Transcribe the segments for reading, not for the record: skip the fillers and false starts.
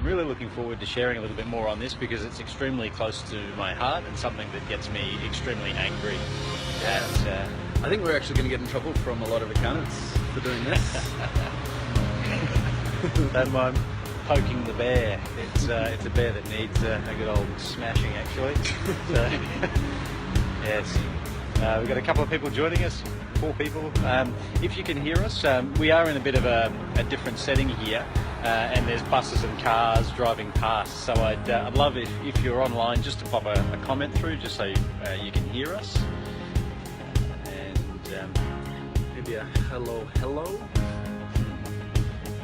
really looking forward to sharing a little bit more on this because it's extremely close to my heart and something that gets me extremely angry. Yeah. I think we're actually going to get in trouble from a lot of accountants for doing this. Don't mind poking the bear. It's a bear that needs a good old smashing, actually. So, yes, we've got a couple of people joining us. 4 people. If you can hear us, we are in a bit of a different setting here, and there's buses and cars driving past. So I'd love if you're online just to pop a comment through, just so you can hear us. And Maybe a hello,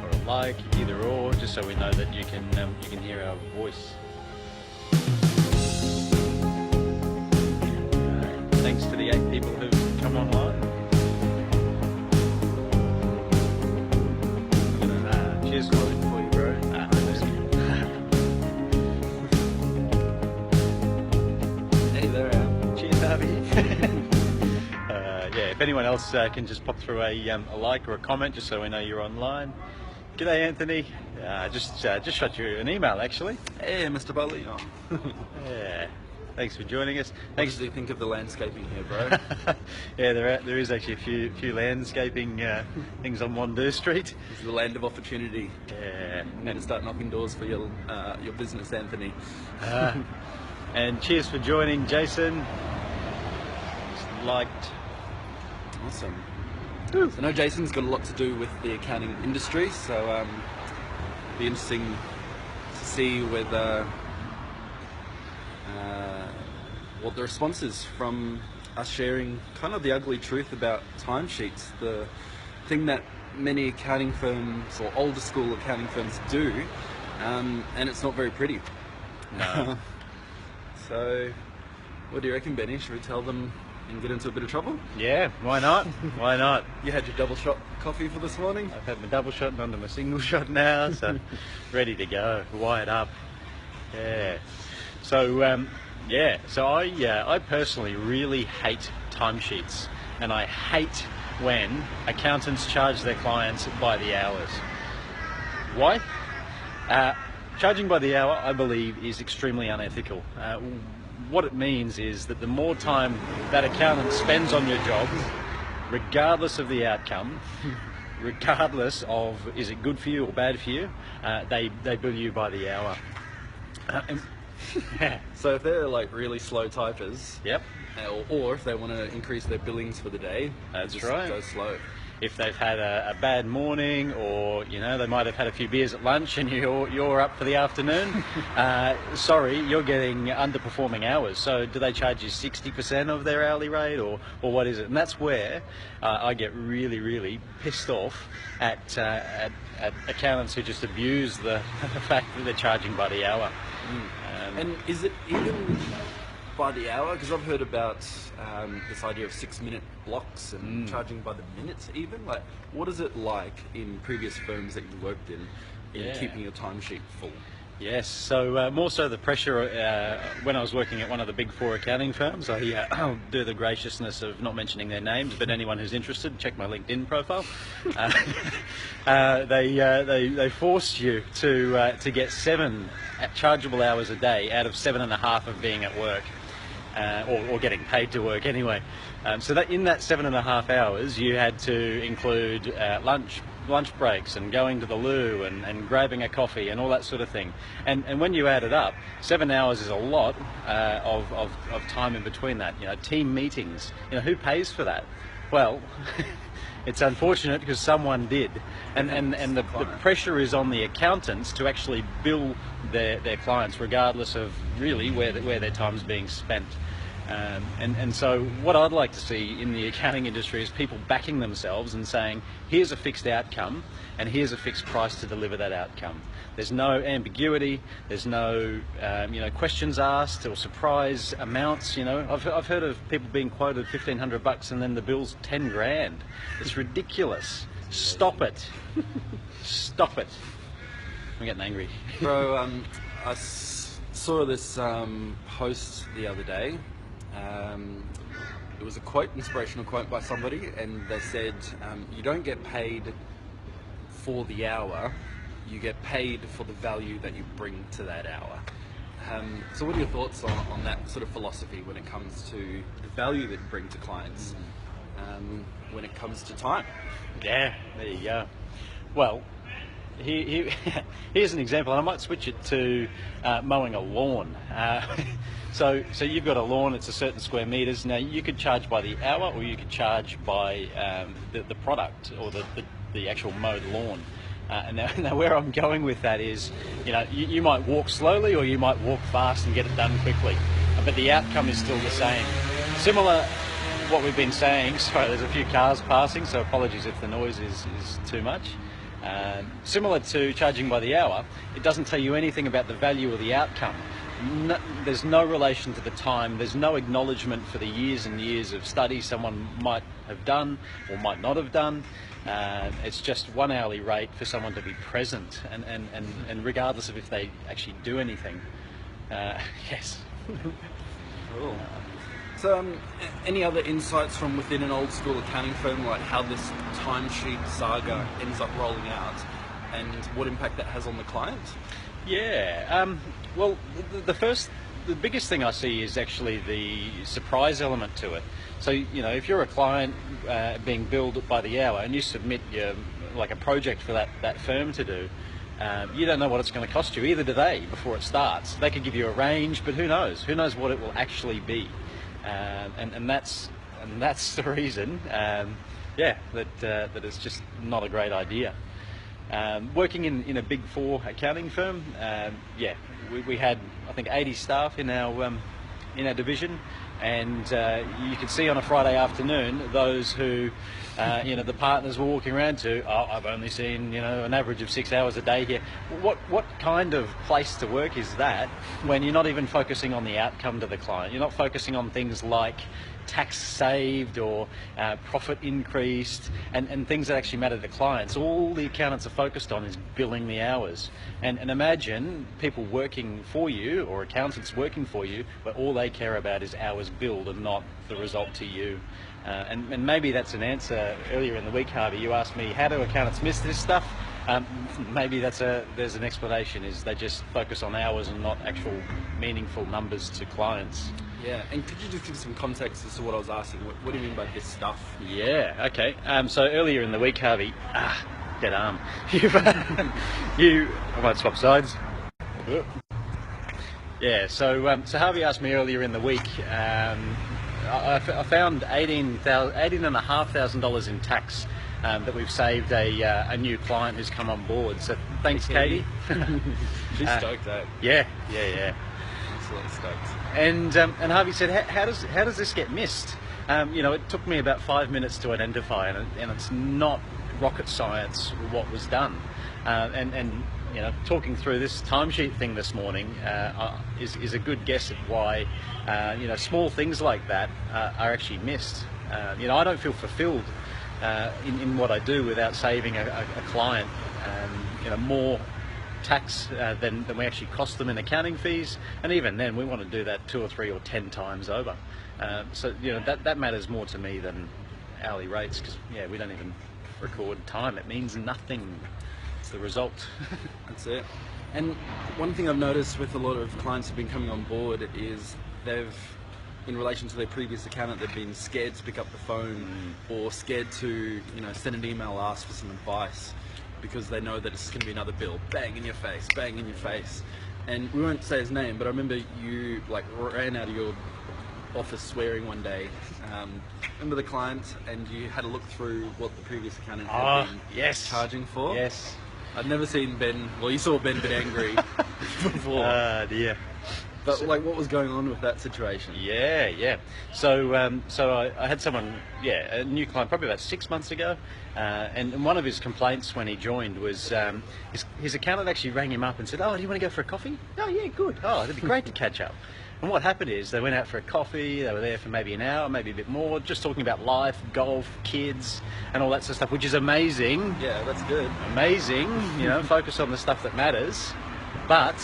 or a like, either or, just so we know that you can hear our voice. Thanks to the 8 people who've come online. Cheers for you, bro. Hey there, Al. Cheers, Harvey. Yeah, if anyone else can just pop through a like or a comment, just so we know you're online. G'day, Anthony. Just shot you an email, actually. Hey, Mr. Bully. Oh. Yeah. Thanks for joining us. What did you think of the landscaping here, bro? Yeah, there is actually a few landscaping things on Wandoo Street. It's the land of opportunity. Yeah. You need to start knocking doors for your business, Anthony. And cheers for joining, Jason. Just liked. Awesome. So I know Jason's got a lot to do with the accounting industry, so it'll be interesting to see whether what the response is from us sharing kind of the ugly truth about timesheets, the thing that many accounting firms or older school accounting firms do, and it's not very pretty. No. So, what do you reckon, Benny? Should we tell them and get into a bit of trouble? Yeah, why not? Why not? You had your double shot coffee for this morning? I've had my double shot and onto my single shot now, so ready to go, wired up. Yeah. So, so I personally really hate timesheets, and I hate when accountants charge their clients by the hours. Why? Charging by the hour, I believe, is extremely unethical. What it means is that the more time that accountant spends on your job, regardless of the outcome, regardless of is it good for you or bad for you, they bill you by the hour. So if they're like really slow typers, Yep, or if they want to increase their billings for the day, that's just right. go slow. If they've had a bad morning, or they might have had a few beers at lunch and you're up for the afternoon, sorry, you're getting underperforming hours. So do they charge you 60% of their hourly rate, or what is it? And that's where I get really, really pissed off at accountants who just abuse the fact that they're charging by the hour. And is it even by the hour? Because I've heard about this idea of 6-minute blocks and charging by the minutes even. Like, what is it like in previous firms that you worked in keeping your timesheet full? Yes, so more so the pressure when I was working at one of the big 4 accounting firms. I'll do the graciousness of not mentioning their names, but anyone who's interested, check my LinkedIn profile. They forced you to get 7 chargeable hours a day out of 7.5 of being at work, or getting paid to work anyway. So that in that 7.5 hours, you had to include lunch breaks and going to the loo and grabbing a coffee and all that sort of thing. And when you add it up, 7 hours is a lot of time in between that. Team meetings. Who pays for that? Well, it's unfortunate because someone did, and the pressure is on the accountants to actually bill their clients regardless of really where their time's being spent. And so what I'd like to see in the accounting industry is people backing themselves and saying, here's a fixed outcome and here's a fixed price to deliver that outcome. There's no ambiguity, there's no questions asked or surprise amounts. I've heard of people being quoted $1,500 and then the bill's 10 grand. It's ridiculous. Stop it. Stop it. I'm getting angry. Bro, I saw this post the other day. It was a quote, inspirational quote by somebody, and they said, you don't get paid for the hour, you get paid for the value that you bring to that hour. So what are your thoughts on that sort of philosophy when it comes to the value that you bring to clients when it comes to time? Yeah, there you go. Well, here's an example, and I might switch it to mowing a lawn. So you've got a lawn, it's a certain square meters. Now you could charge by the hour, or you could charge by the product, or the actual mowed lawn. And now where I'm going with that is, you might walk slowly, or you might walk fast and get it done quickly, but the outcome is still the same. Similar what we've been saying. Sorry, there's a few cars passing, so apologies if the noise is too much. Similar to charging by the hour, it doesn't tell you anything about the value of the outcome. There's no relation to the time. There's no acknowledgement for the years and years of study someone might have done or might not have done. It's just one hourly rate for someone to be present, and regardless of if they actually do anything. Yes. Cool. So, any other insights from within an old school accounting firm, like how this timesheet saga ends up rolling out, and what impact that has on the client? Yeah. Well, the biggest thing I see is actually the surprise element to it. So, if you're a client being billed by the hour and you submit a project for that firm to do, you don't know what it's going to cost you. Either do they before it starts. They could give you a range, but who knows? Who knows what it will actually be? And that's the reason, that it's just not a great idea. Working in a Big Four accounting firm, we had, I think, 80 staff in our division, and you could see on a Friday afternoon those who the partners were walking around to, I've only seen an average of 6 hours a day here. What kind of place to work is that when you're not even focusing on the outcome to the client? You're not focusing on things like tax saved or profit increased and things that actually matter to clients. All the accountants are focused on is billing the hours. And imagine people working for you, or accountants working for you, but all they care about is hours billed and not the result to you. And maybe that's an answer. Earlier in the week, Harvey, you asked me, how do accountants miss this stuff? Maybe there's an explanation, is they just focus on hours and not actual meaningful numbers to clients. Yeah, and could you just give some context as to what I was asking? What do you mean by this stuff? Yeah, okay. So earlier in the week, Harvey, dead arm. I might swap sides. Yeah, so Harvey asked me earlier in the week, I found $18,500 in tax that we've saved a new client who's come on board. So thanks, Katie. She's stoked, eh? Yeah. Absolutely stoked. And Harvey said, how does this get missed? It took me about 5 minutes to identify, and it's not rocket science what was done. And talking through this timesheet thing this morning is a good guess at why small things like that are actually missed. I don't feel fulfilled in what I do without saving a client more tax than we actually cost them in accounting fees, and even then we want to do that 2 or 3 or 10 times over. So that matters more to me than hourly rates, because we don't even record time. It means nothing. It's the result. That's it. And one thing I've noticed with a lot of clients who've been coming on board is in relation to their previous accountant, they've been scared to pick up the phone or scared to send an email, ask for some advice, because they know that it's going to be another bill, bang in your face, bang in your face. And we won't say his name, but I remember you ran out of your office swearing one day. Remember the client, and you had to look through what the previous accountant had been charging for? Yes. I'd never seen Ben, well, you saw Ben a bit angry before. Dear. But what was going on with that situation? Yeah. So I had someone, a new client, probably about 6 months ago, and one of his complaints when he joined was his accountant actually rang him up and said, "Oh, do you want to go for a coffee?" "Oh, yeah, good. Oh, it'd be great to catch up." And what happened is they went out for a coffee. They were there for maybe an hour, maybe a bit more, just talking about life, golf, kids, and all that sort of stuff, which is amazing. Yeah, that's good. Amazing. Focus on the stuff that matters, but.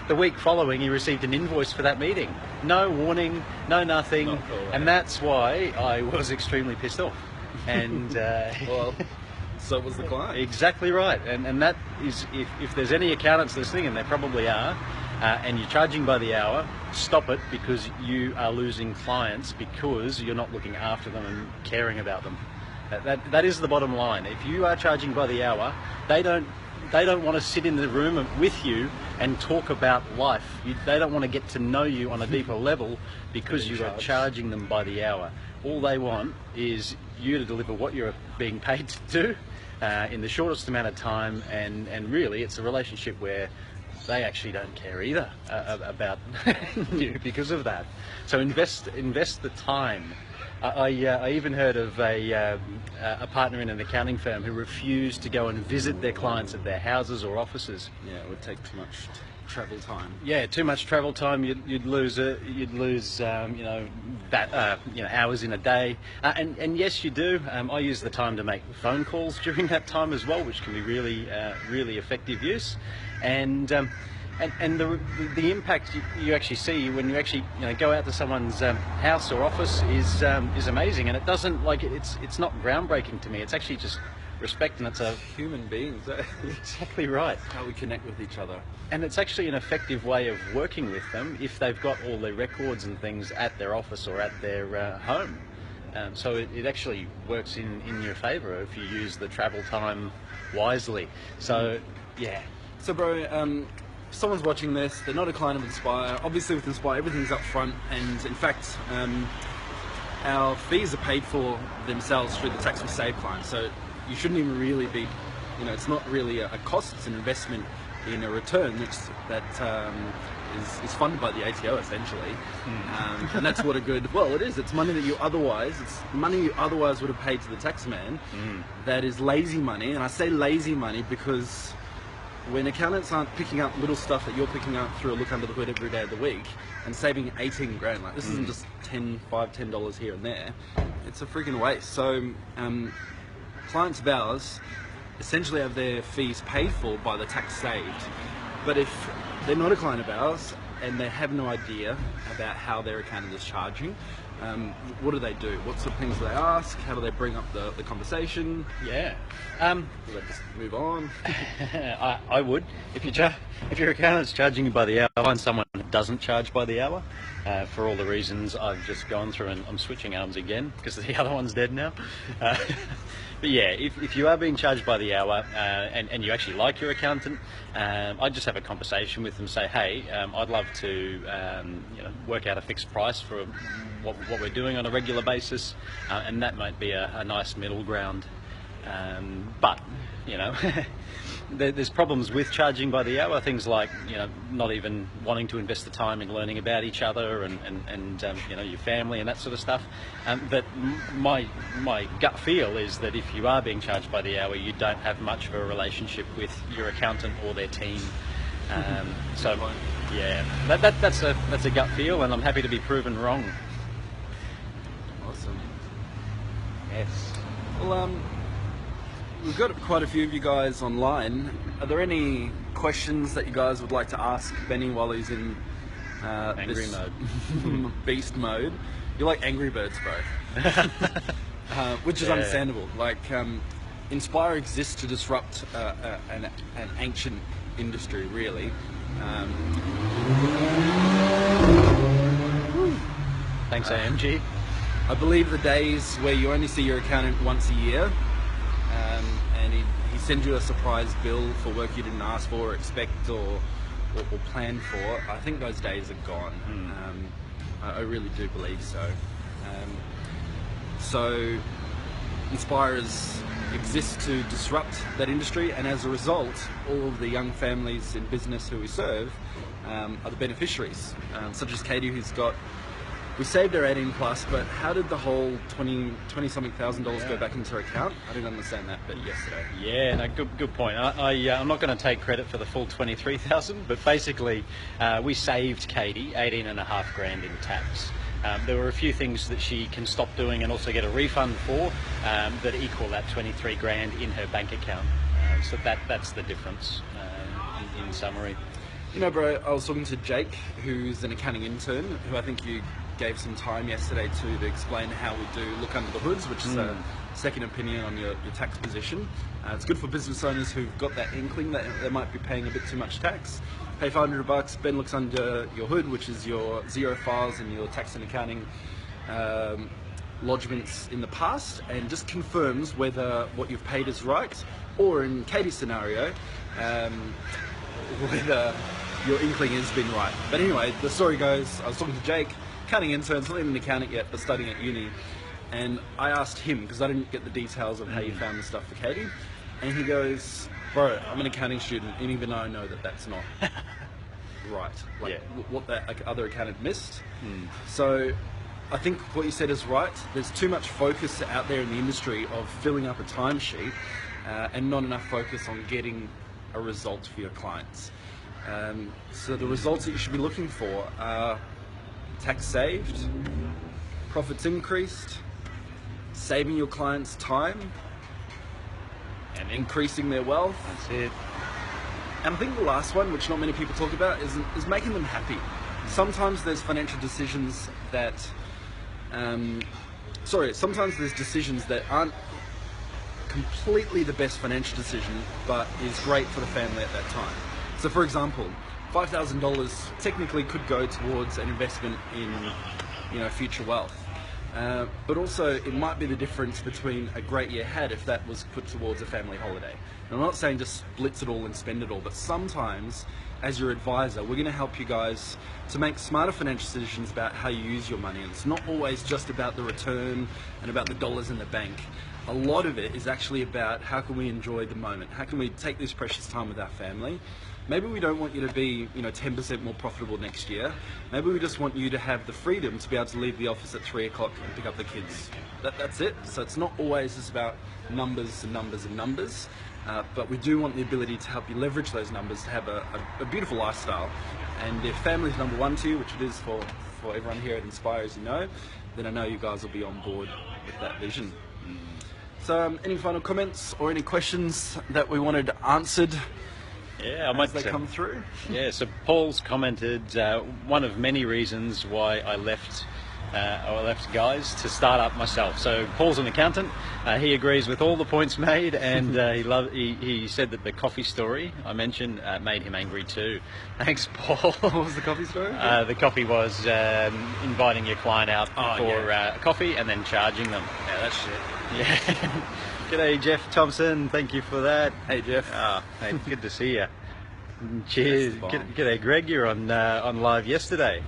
The week following, he received an invoice for that meeting. No warning, no nothing, and that's why I was extremely pissed off. And well, so it was the client. Exactly right, and that is, if there's any accountants listening, and there probably are, and you're charging by the hour, stop it, because you are losing clients because you're not looking after them and caring about them. That is the bottom line. If you are charging by the hour, they don't want to sit in the room with you and talk about life. They don't want to get to know you on a deeper level because you are charging them by the hour. All they want is you to deliver what you're being paid to do in the shortest amount of time, and really it's a relationship where they actually don't care either about you because of that. So invest the time. I even heard of a partner in an accounting firm who refused to go and visit their clients at their houses or offices. Yeah, it would take too much travel time. Yeah, too much travel time. You'd lose hours in a day. And yes, you do. I use the time to make phone calls during that time as well, which can be really effective use. And the impact you actually see when you actually go out to someone's house or office is amazing. And it doesn't it's not groundbreaking to me. It's actually just respect, and it's a human beings. Exactly right. How we connect with each other. And it's actually an effective way of working with them if they've got all their records and things at their office or at their home. So it actually works in your favour if you use the travel time wisely. So yeah. So bro, if someone's watching this, they're not a client of Inspire. Obviously with Inspire, everything's up front, and in fact, our fees are paid for themselves through the tax we save client. So you shouldn't even really be, it's not really a cost, it's an investment in a return that is funded by the ATO essentially. And that's what it is. It's money you otherwise would have paid to the tax man. That is lazy money, and I say lazy money because when accountants aren't picking up little stuff that you're picking up through a look under the hood every day of the week and saving 18 grand, this isn't just $10 here and there, it's a freaking waste. So clients of ours essentially have their fees paid for by the tax saved, but if they're not a client of ours and they have no idea about how their accountant is charging, what do they do? What sort of things do they ask? How do they bring up the conversation? Yeah. Do they just move on? I would. If your accountant's charging you by the hour, find someone who doesn't charge by the hour, for all the reasons I've just gone through, and I'm switching arms again because the other one's dead now. But yeah, if you are being charged by the hour and you actually like your accountant, I'd just have a conversation with them. Say, hey, I'd love to work out a fixed price for what we're doing on a regular basis, and that might be a nice middle ground. But there's problems with charging by the hour. Things like not even wanting to invest the time in learning about each other and your family and that sort of stuff. But my gut feel is that if you are being charged by the hour, you don't have much of a relationship with your accountant or their team. So yeah, that's a gut feel, and I'm happy to be proven wrong. Awesome. Yes. Well, we've got quite a few of you guys online. Are there any questions that you guys would like to ask Benny while he's in angry mode? Beast mode. You're like Angry Birds, bro. Which is understandable. Inspire exists to disrupt an ancient industry, really. Thanks, AMG. I believe the days where you only see your accountant once a year, and he sends you a surprise bill for work you didn't ask for or expect or plan for, I think those days are gone. I really do believe so. So Inspire exists to disrupt that industry, and as a result, all of the young families in business who we serve are the beneficiaries, such as Katie, we saved her 18 plus, but how did the whole $20-something thousand go back into her account? I didn't understand that bit yesterday. Yeah, no, good point. I'm not going to take credit for the full 23,000, but basically we saved Katie 18.5 grand in tax. There were a few things that she can stop doing and also get a refund for that equal that 23 grand in her bank account. So that's the difference in summary. Bro, I was talking to Jake, who's an accounting intern, who I think you gave some time yesterday to explain how we do look under the hoods, which is a second opinion on your tax position. It's good for business owners who've got that inkling that they might be paying a bit too much tax. Pay $500, Ben looks under your hood, which is your zero files and your tax and accounting lodgements in the past, and just confirms whether what you've paid is right, or in Katie's scenario, whether your inkling has been right. But anyway, the story goes, I was talking to Jake, accounting intern, not even an accountant yet, but studying at uni, and I asked him, because I didn't get the details of how you found the stuff for Katie, and he goes, bro, I'm an accounting student, and even I know that that's not right, like what that other accountant missed. So I think what you said is right. There's too much focus out there in the industry of filling up a timesheet and not enough focus on getting a result for your clients. So the results that you should be looking for are tax saved, profits increased, saving your clients time, and increasing their wealth. That's it. And I think the last one, which not many people talk about, is making them happy. Sometimes there's financial decisions that, sometimes there's decisions that aren't completely the best financial decision, but is great for the family at that time. So for example, $5,000 technically could go towards an investment in, future wealth. But also it might be the difference between a great year had if that was put towards a family holiday. And I'm not saying just blitz it all and spend it all, but sometimes as your advisor, we're going to help you guys to make smarter financial decisions about how you use your money. And it's not always just about the return and about the dollars in the bank. A lot of it is actually about how can we enjoy the moment? How can we take this precious time with our family? Maybe we don't want you to be, 10% more profitable next year. Maybe we just want you to have the freedom to be able to leave the office at 3 o'clock and pick up the kids. That's it. So it's not always just about numbers and numbers and numbers, but we do want the ability to help you leverage those numbers to have a beautiful lifestyle. And if family's number one to you, which it is for everyone here at Inspire, as you know, then I know you guys will be on board with that vision. So any final comments or any questions that we wanted answered? Yeah, I might as they come through. Yeah, so Paul's commented one of many reasons why I left Guys to start up myself. So Paul's an accountant. He agrees with all the points made, and he said that the coffee story I mentioned made him angry too. Thanks, Paul. What was the coffee story? The coffee was inviting your client out for coffee and then charging them. Yeah, that's shit. Yeah. G'day, Jeff Thompson. Thank you for that. Hey, Jeff. Hey, good to see you. Cheers. G'day, Greg. You're on live yesterday.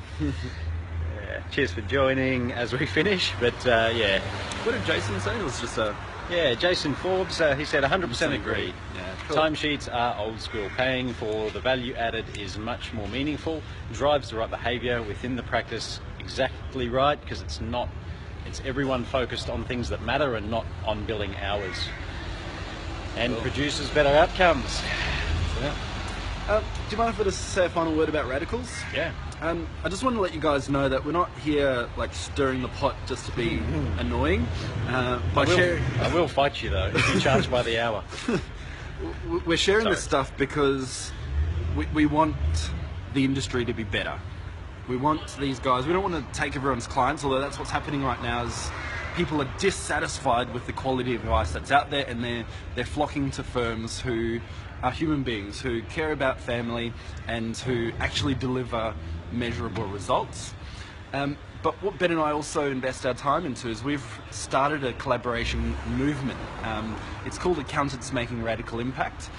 Cheers for joining as we finish. But yeah. What did Jason say? It was just a. Yeah, Jason Forbes. He said 100% agree. Yeah, cool. Timesheets are old school. Paying for the value added is much more meaningful. Drives the right behaviour within the practice. Exactly right, because it's not. It's everyone focused on things that matter and not on billing hours, and produces better outcomes. Yeah. Do you mind if I just say a final word about radicals? Yeah. I just want to let you guys know that we're not here like stirring the pot just to be annoying. I will fight you though if you charge by the hour. We're sharing this stuff because we want the industry to be better. We want these guys, we don't want to take everyone's clients, although that's what's happening right now is people are dissatisfied with the quality of advice that's out there, and they're flocking to firms who are human beings, who care about family and who actually deliver measurable results. But what Ben and I also invest our time into is we've started a collaboration movement. It's called Accountants Making Radical Impact.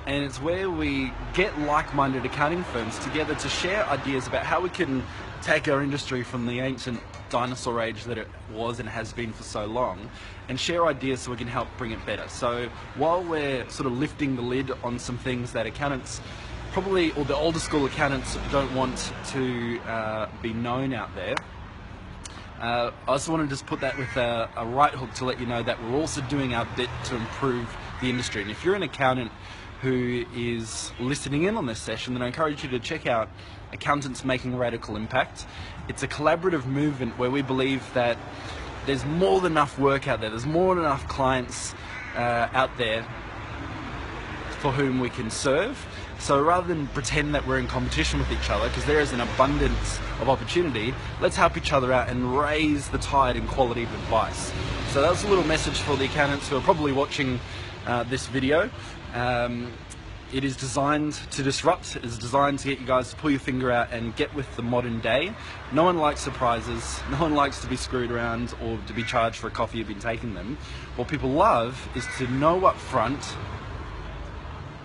And it's where we get like-minded accounting firms together to share ideas about how we can take our industry from the ancient dinosaur age that it was and has been for so long, and share ideas so we can help bring it better. So while we're sort of lifting the lid on some things that accountants probably, or the older school accountants, don't want to be known out there, I also want to just put that with a right hook to let you know that we're also doing our bit to improve the industry. And if you're an accountant who is listening in on this session, then I encourage you to check out Accountants Making Radical Impact. It's a collaborative movement where we believe that there's more than enough work out there, there's more than enough clients out there for whom we can serve, So rather than pretend that we're in competition with each other, because there is an abundance of opportunity, let's help each other out and raise the tide in quality of advice. So that's a little message for the accountants who are probably watching this video. It is designed to disrupt. It is designed to get you guys to pull your finger out and get with the modern day. No one likes surprises. No one likes to be screwed around or to be charged for a coffee you've been taking them. What people love is to know up front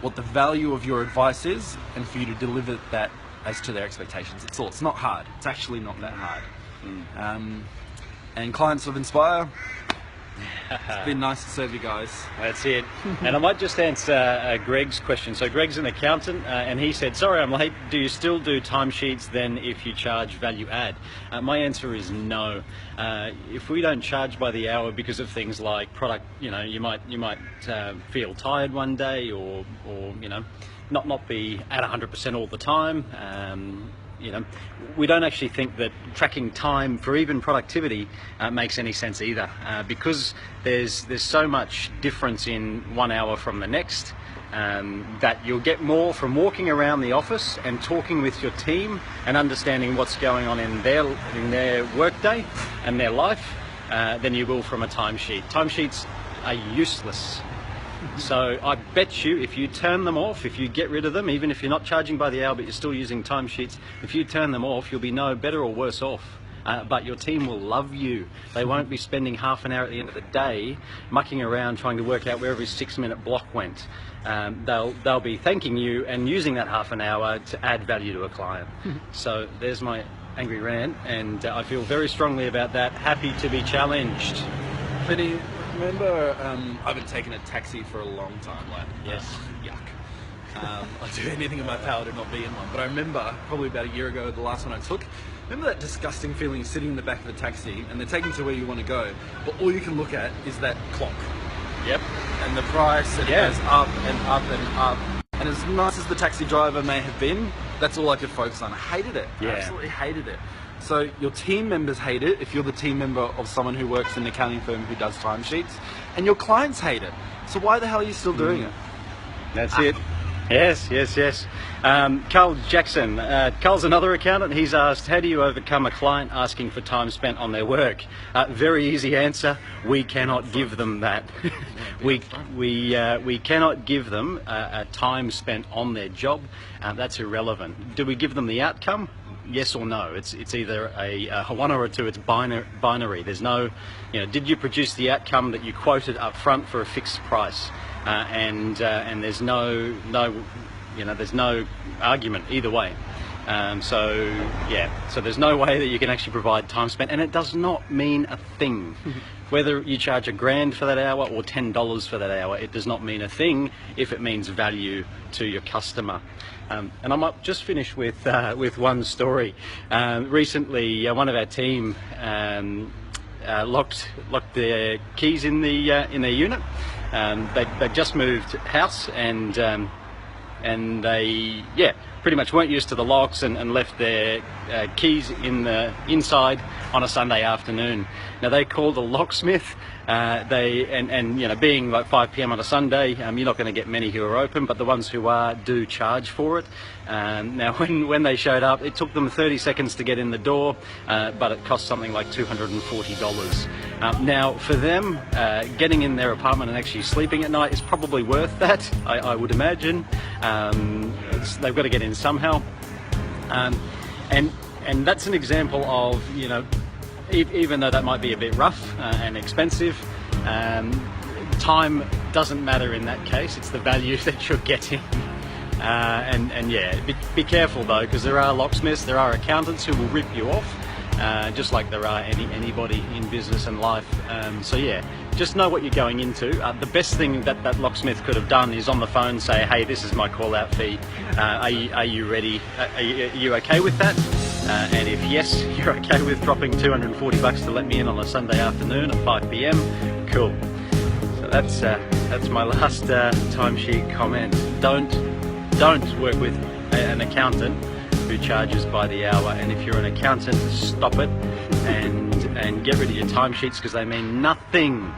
what the value of your advice is and for you to deliver that as to their expectations. It's all. It's not hard. It's actually not that hard. And clients of Inspire, it's been nice to serve you guys. That's it. And I might just answer Greg's question. So Greg's an accountant, and he said, sorry, I'm late. Do you still do timesheets then if you charge value add? My answer is no. If we don't charge by the hour because of things like product, you might feel tired one day, or not be at 100% all the time. We don't actually think that tracking time for even productivity makes any sense either, because there's so much difference in 1 hour from the next, that you'll get more from walking around the office and talking with your team and understanding what's going on in their workday and their life than you will from a timesheet. Timesheets are useless. So I bet you if you turn them off, if you get rid of them, even if you're not charging by the hour but you're still using timesheets, if you turn them off, you'll be no better or worse off. But your team will love you. They won't be spending half an hour at the end of the day mucking around trying to work out where every 6-minute block went. They'll be thanking you and using that half an hour to add value to a client. So there's my angry rant, and I feel very strongly about that. Happy to be challenged. Vinny, remember, I haven't taken a taxi for a long time. Yes. Yuck. I'll do anything in my power to not be in one. But I remember, probably about a year ago, the last one I took. Remember that disgusting feeling sitting in the back of the taxi and they're taking you to where you want to go, but all you can look at is that clock. Yep. And the price, and it goes up and up and up. And as nice as the taxi driver may have been, that's all I could focus on. I hated it. Yeah. I absolutely hated it. So your team members hate it if you're the team member of someone who works in an accounting firm who does timesheets, and your clients hate it. So why the hell are you still doing it? That's it. Yes. Carl Jackson. Carl's another accountant. He's asked, how do you overcome a client asking for time spent on their work? Very easy answer. We cannot give them that. We cannot give them a time spent on their job. That's irrelevant. Do we give them the outcome? Yes or no. It's either a one or a two. It's binary. There's no, did you produce the outcome that you quoted up front for a fixed price? And there's no argument either way. So there's no way that you can actually provide time spent, and it does not mean a thing. Whether you charge $1,000 for that hour or $10 for that hour, it does not mean a thing if it means value to your customer. And I might just finish with one story. Recently, one of our team locked their keys in their unit. They just moved house, and they pretty much weren't used to the locks and left their keys in the inside on a Sunday afternoon. Now they called a locksmith. Being like 5 p.m. on a Sunday, you're not going to get many who are open, but the ones who are do charge for it. Now when they showed up, it took them 30 seconds to get in the door, but it cost something like $240. Now for them, getting in their apartment and actually sleeping at night is probably worth that, I would imagine. They've got to get in somehow, and that's an example of, even though that might be a bit rough and expensive, time doesn't matter in that case. It's the value that you're getting. Be careful though, because there are locksmiths, there are accountants who will rip you off, just like there are anybody in business and life. Just know what you're going into. The best thing that locksmith could have done is on the phone say, hey, this is my call out fee. Are you ready? Are you okay with that? And if yes, you're okay with dropping $240 to let me in on a Sunday afternoon at 5 p.m, cool. So that's my last timesheet comment. Don't work with an accountant who charges by the hour, and if you're an accountant, stop it and get rid of your timesheets, because they mean nothing.